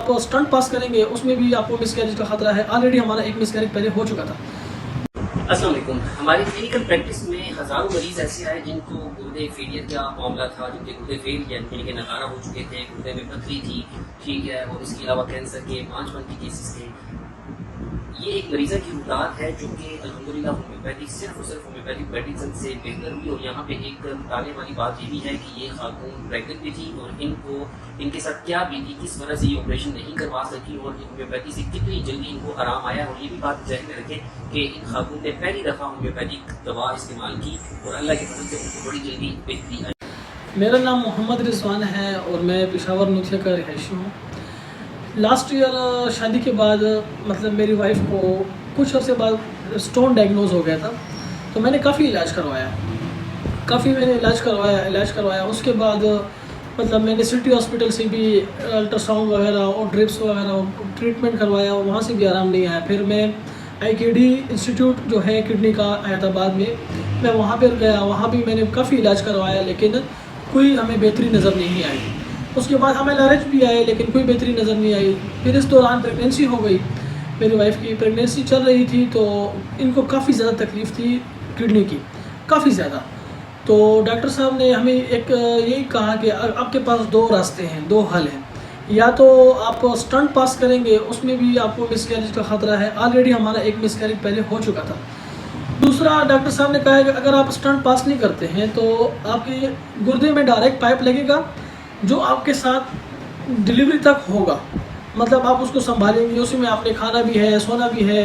آپ اسٹنٹ پاس کریں گے اس میں بھی آپ کو مس کیریج کا خطرہ ہے. آلریڈی ہمارا ایک مس کیریج پہلے ہو چکا تھا. السلام علیکم. ہماری کلینکل پریکٹس میں ہزاروں مریض ایسے آئے جن کو گردے فیلئر کا معاملہ تھا, جن کے گردے فیل یعنی کہ ناکارہ ہو چکے تھے, گردے میں پتھری تھی, ٹھیک ہے, اور اس کے علاوہ کینسر کے 5 کے کیسز تھے. یہ ایک مریضہ کی روداد ہے جو کہ الحمدللہ ہومیوپیتھی صرف اور صرف ہومیوپیتھک میڈیسن سے بہتر ہوئی. اور یہاں پہ ایک بتانے والی بات یہ بھی ہے کہ یہ خاتون پریگننٹ بھی تھی اور ان کے ساتھ کیا بیتی, کس وجہ سے یہ آپریشن نہیں کروا سکی اور ہومیوپیتھی سے کتنی جلدی ان کو آرام آیا. اور یہ بھی بات ذہن میں رکھیں کہ ان خاتون نے پہلی دفعہ ہومیوپیتھک دوا استعمال کی اور اللہ کے فضل سے ان کو بڑی جلدی بہتری آئی. میرا نام محمد رضوان ہے اور میں پشاور نوتھیا کا رہائشی ہوں. لاسٹ ایئر شادی کے بعد مطلب میری وائف کو کچھ عرصے بعد اسٹون ڈائگنوز ہو گیا تھا. تو میں نے کافی علاج کروایا. اس کے بعد مطلب میں نے سٹی ہاسپٹل سے بھی الٹرا ساؤنڈ وغیرہ اور ڈرپس وغیرہ ٹریٹمنٹ کروایا, وہاں سے بھی آرام نہیں آیا. پھر میں IKD انسٹیٹیوٹ جو ہے کڈنی کا حیدر آباد میں وہاں پر گیا, وہاں بھی میں نے کافی علاج کروایا لیکن کوئی ہمیں بہتری نظر نہیں آئی. اس کے بعد ہمیں LRH بھی آئے لیکن کوئی بہتری نظر نہیں آئی. پھر اس دوران پریگنینسی ہو گئی, میری وائف کی پریگنینسی چل رہی تھی تو ان کو کافی زیادہ تکلیف تھی کڈنی کی, کافی زیادہ. تو ڈاکٹر صاحب نے ہمیں ایک یہی کہا کہ آپ کے پاس 2 راستے ہیں, 2 حل ہیں. یا تو آپ اسٹنٹ پاس کریں گے اس میں بھی آپ کو مس کیریج کا خطرہ ہے, آلریڈی ہمارا ایک مس کیریج پہلے ہو چکا تھا. دوسرا ڈاکٹر صاحب نے کہا کہ اگر آپ اسٹنٹ پاس نہیں کرتے ہیں تو آپ کے گردے میں ڈائریکٹ پائپ لگے گا جو آپ کے ساتھ ڈلیوری تک ہوگا. مطلب آپ اس کو سنبھالیں گے, اسی میں آپ نے کھانا بھی ہے, سونا بھی ہے,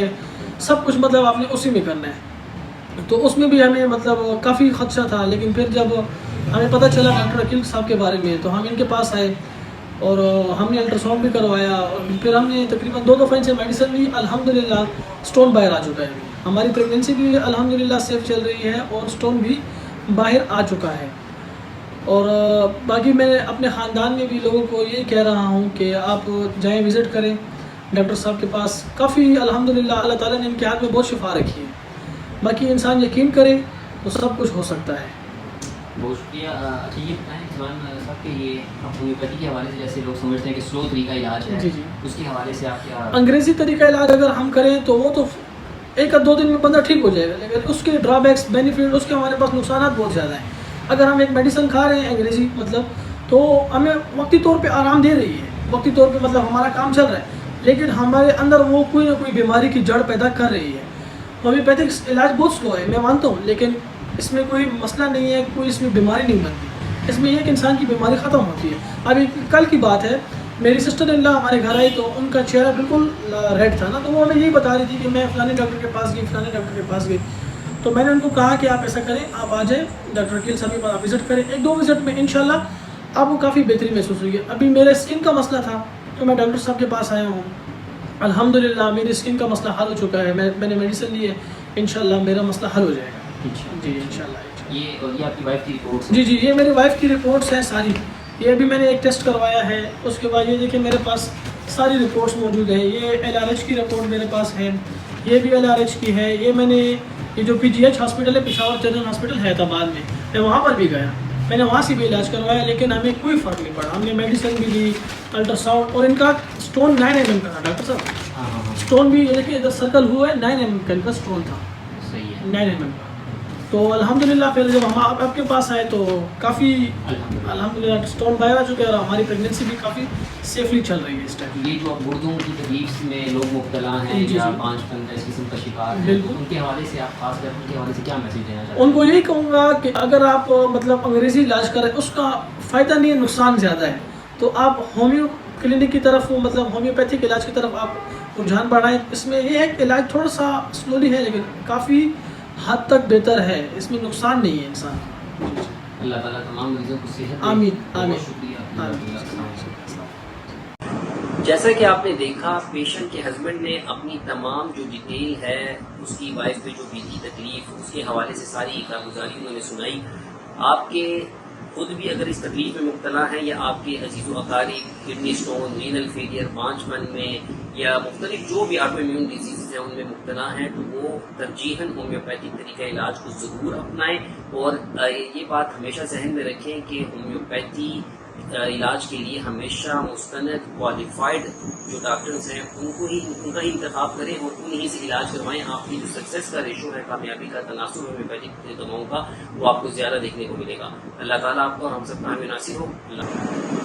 سب کچھ مطلب آپ نے اسی میں کرنا ہے. تو اس میں بھی ہمیں مطلب کافی خدشہ تھا. لیکن پھر جب ہمیں پتہ چلا ڈاکٹر عقیل صاحب کے بارے میں تو ہم ان کے پاس آئے اور ہم نے الٹرا ساؤنڈ بھی کروایا. اور پھر ہم نے تقریباً 2 دفعہ ان سے میڈیسن لی. الحمدللہ اسٹون باہر آ چکا ہے. ہماری پریگنینسی بھی الحمدللہ سیف چل رہی ہے اور اسٹون بھی باہر آ چکا ہے. اور باقی میں اپنے خاندان میں بھی لوگوں کو یہی کہہ رہا ہوں کہ آپ جائیں وزٹ کریں ڈاکٹر صاحب کے پاس. کافی الحمدللہ اللہ تعالیٰ نے ان کے ہاتھ میں بہت شفا رکھی ہے. باقی انسان یقین کرے تو سب کچھ ہو سکتا ہے. بہت شکریہ. اچھا یہ بتائیں رضوان صاحب کہ یہ ہومیوپیتھی کے حوالے سے جیسے لوگ سمجھتے ہیں کہ سلو طریقہ علاج ہے, جی اس کے حوالے سے آپ کیا؟ انگریزی طریقہ علاج اگر ہم کریں تو وہ تو 1 یا 2 دن میں بندہ ٹھیک ہو جائے گا, لیکن اس کے ڈرا بیکس بینیفٹ اس کے ہمارے پاس نقصانات بہت زیادہ ہیں. اگر ہم ایک میڈیسن کھا رہے ہیں انگریزی مطلب تو ہمیں وقتی طور پہ آرام دے رہی ہے, وقتی طور پہ مطلب ہمارا کام چل رہا ہے, لیکن ہمارے اندر وہ کوئی نہ کوئی بیماری کی جڑ پیدا کر رہی ہے. ہومیوپیتھک علاج بہت سلو ہے میں مانتا ہوں, لیکن اس میں کوئی مسئلہ نہیں ہے, کوئی اس میں بیماری نہیں بنتی. اس میں یہ کہ انسان کی بیماری ختم ہوتی ہے. ابھی کل کی بات ہے, میری سسٹر ان لا ہمارے گھر آئی تو ان کا چہرہ بالکل ریڈ تھا نا, تو وہ ہمیں یہی بتا رہی تھی کہ میں فلانے ڈاکٹر کے پاس گئی, فلانے ڈاکٹر کے پاس گئی. تو میں نے ان کو کہا کہ آپ ایسا کریں, آپ آ جائیں ڈاکٹر عقیل صاحب کے پاس آپ وزٹ کریں. 1-2 وزٹ میں انشاءاللہ آپ کو کافی بہتری محسوس ہوئی ہے. ابھی میرے اسکن کا مسئلہ تھا تو میں ڈاکٹر صاحب کے پاس آیا ہوں. الحمدللہ میری اسکن کا مسئلہ حل ہو چکا ہے. میں نے میڈیسن لی ہے, انشاءاللہ میرا مسئلہ حل ہو جائے گا. جی انشاءاللہ. یہ آپ کی وائف کی رپورٹس؟ جی یہ میری وائف کی رپورٹس ہیں ساری. یہ ابھی میں نے ایک ٹیسٹ کروایا ہے, اس کے بعد یہ دیکھیں میرے پاس ساری رپورٹس موجود ہیں. یہ LRH کی رپورٹ میرے پاس ہے, یہ بھی LRH کی ہے. یہ میں نے یہ جو PGH ہاسپٹل ہے پشاور جنرل ہاسپٹل حیدر آباد میں وہاں پر بھی گیا, میں نے وہاں سے بھی علاج کروایا لیکن ہمیں کوئی فرق نہیں پڑا. ہم نے میڈیسن بھی لی, الٹرا ساؤنڈ, اور ان کا اسٹون 9 mm کا تھا ڈاکٹر صاحب. اسٹون بھی یہ دیکھیں ادھر سرکل ہوا ہے, 9 mm کا ان کا اسٹون تھا. صحیح ہے, 9 mm کا. تو الحمدللہ پھر جب ہم آپ کے پاس آئے تو کافی الحمدللہ اسٹون باہر آ چکے اور ہماری پریگنینسی بھی کافی سیفلی چل رہی ہے اس ٹائم. یہ جو گردوں کی تکلیف میں لوگ مبتلا ہیں یا 5 اس قسم کا شکار ہیں, ان کے حوالے سے آپ خاص کر ان کے حوالے سے کیا میسیج دینا چاہتے ہیں؟ ان کو یہی کہوں گا کہ اگر آپ مطلب انگریزی علاج کریں اس کا فائدہ نہیں ہے, نقصان زیادہ ہے. تو آپ ہومیو کلینک کی طرف مطلب ہومیوپیتھک علاج کی طرف آپ رجحان بڑھائیں. اس میں یہ ہے کہ علاج تھوڑا سا سلولی ہے لیکن کافی حد تک بہتر ہے, اس میں نقصان نہیں ہے انسان. اللہ تعالیٰ تمام مریضوں کو صحت دے. آمین آمین. شکریہ. جیسا کہ آپ نے دیکھا پیشنٹ کے ہسبینڈ نے اپنی تمام جو ڈیٹیل ہے اس کی وائف پہ جو بیتی تکلیف اس کے حوالے سے ساری کارگزاری انہوں نے سنائی. آپ کے خود بھی اگر اس تکلیف میں مبتلا ہیں یا آپ کے عزیز و اقارب کڈنی اسٹون, رینل فیلئر, 5 میں یا مختلف جو بھی آٹو امیون ڈیزیز ہیں ان میں مبتلا ہیں تو وہ ترجیحاً ہومیوپیتھک طریقہ علاج کو ضرور اپنائیں. اور یہ بات ہمیشہ ذہن میں رکھیں کہ ہومیوپیتھی علاج کے لیے ہمیشہ مستند کوالیفائڈ جو ڈاکٹرز ہیں ان کا ہی انتخاب کریں اور انہیں سے علاج کروائیں. آپ کی جو سکسیس کا ریشو ہے, کامیابی کا تناسب ہومیوپیتھک دواؤں کا, وہ آپ کو زیادہ دیکھنے کو ملے گا. اللہ تعالیٰ آپ کو اور ہم سب کا حامی ناصر ہو. اللہ